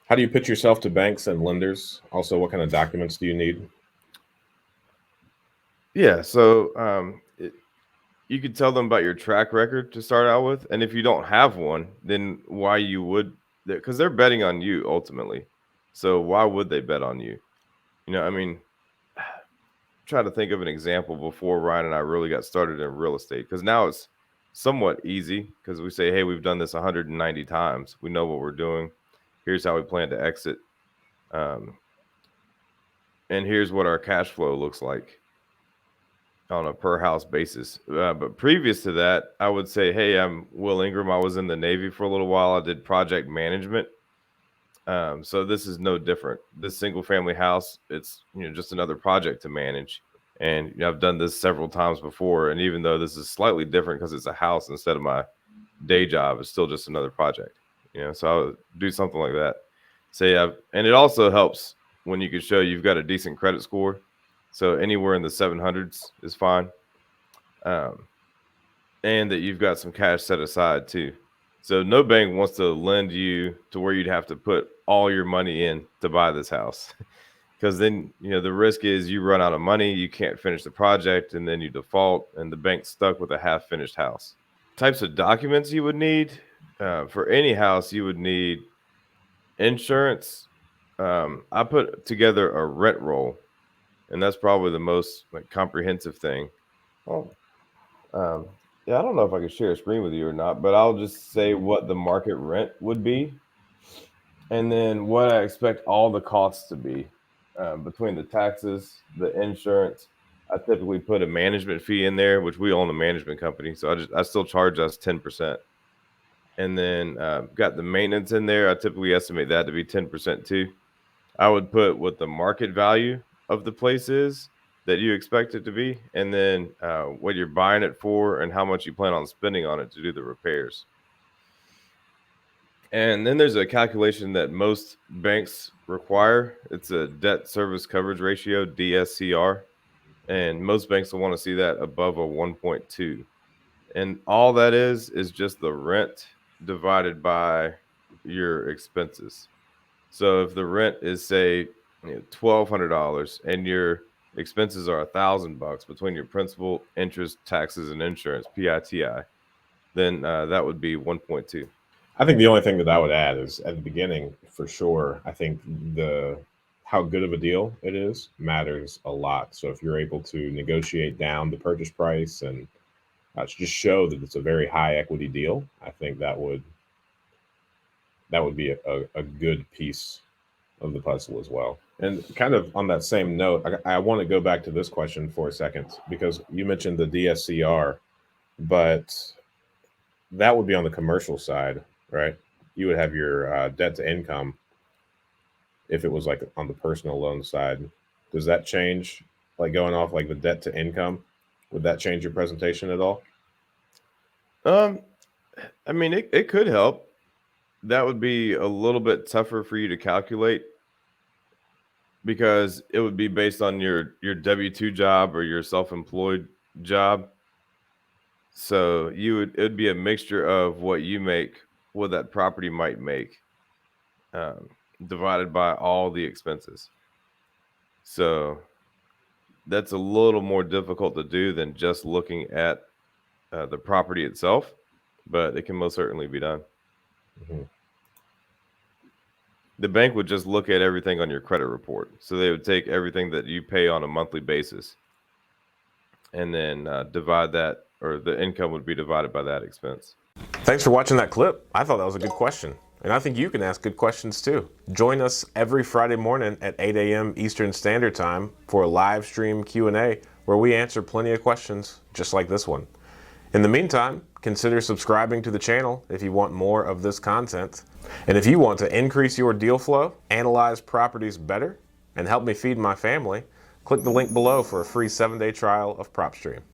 How do you pitch yourself to banks and lenders? Also, what kind of documents do you need? Yeah, so you could tell them about your track record to start out with, and if you don't have one, then why you would, because they're betting on you ultimately. So why would they bet on you? I mean, try to think of an example before Ryan and I really got started in real estate, because now it's somewhat easy because we say, hey, we've done this 190 times. We know what we're doing. Here's how we plan to exit. Um, and here's what our cash flow looks like on a per house basis. But previous to that, I would say, hey, I'm Will Ingram. I was in the Navy for a little while. I did project management. So this is no different. This single family house, it's just another project to manage. And I've done this several times before. And even though this is slightly different because it's a house instead of my day job, it's still just another project. So I would do something like that. And it also helps when you can show you've got a decent credit score. So anywhere in the 700s is fine. And that you've got some cash set aside too. So no bank wants to lend you to where you'd have to put all your money in to buy this house. Because then, the risk is you run out of money, you can't finish the project, and then you default, and the bank's stuck with a half-finished house. Types of documents you would need. For any house, you would need insurance. I put together a rent roll, and that's probably the most comprehensive thing. Oh, yeah, I don't know if I can share a screen with you or not, but I'll just say what the market rent would be, and then what I expect all the costs to be between the taxes, the insurance. I typically put a management fee in there, which we own a management company, so I still charge us 10%. And then got the maintenance in there. I typically estimate that to be 10% too. I would put what the market value of the place is that you expect it to be, and then what you're buying it for and how much you plan on spending on it to do the repairs. And then there's a calculation that most banks require. It's a debt service coverage ratio, DSCR. And most banks will want to see that above a 1.2. And all that is just the rent divided by your expenses. So if the rent is, say, $1,200 and your expenses are $1,000 between your principal, interest, taxes, and insurance, PITI, then that would be 1.2. I think the only thing that I would add is at the beginning, for sure, I think the how good of a deal it is matters a lot. So if you're able to negotiate down the purchase price and just show that it's a very high equity deal, I think that would be a good piece of the puzzle as well. And kind of on that same note, I want to go back to this question for a second because you mentioned the DSCR, but that would be on the commercial side, right? You would have your debt to income if it was like on the personal loan side. Does that change, like going off like the debt to income? Would that change your presentation at all? Um, I mean, it could help. That would be a little bit tougher for you to calculate because it would be based on your W-2 job or your self-employed job. So it would be a mixture of what you make, what that property might make, um, divided by all the expenses. So that's a little more difficult to do than just looking at the property itself, but it can most certainly be done. Mm-hmm. The bank would just look at everything on your credit report. So they would take everything that you pay on a monthly basis and then divide that, or the income would be divided by that expense. Thanks for watching that clip. I thought that was a good question. And I think you can ask good questions too. Join us every Friday morning at 8 a.m. Eastern Standard Time for a live stream Q&A where we answer plenty of questions just like this one. In the meantime, consider subscribing to the channel if you want more of this content. And if you want to increase your deal flow, analyze properties better, and help me feed my family, click the link below for a free 7-day trial of PropStream.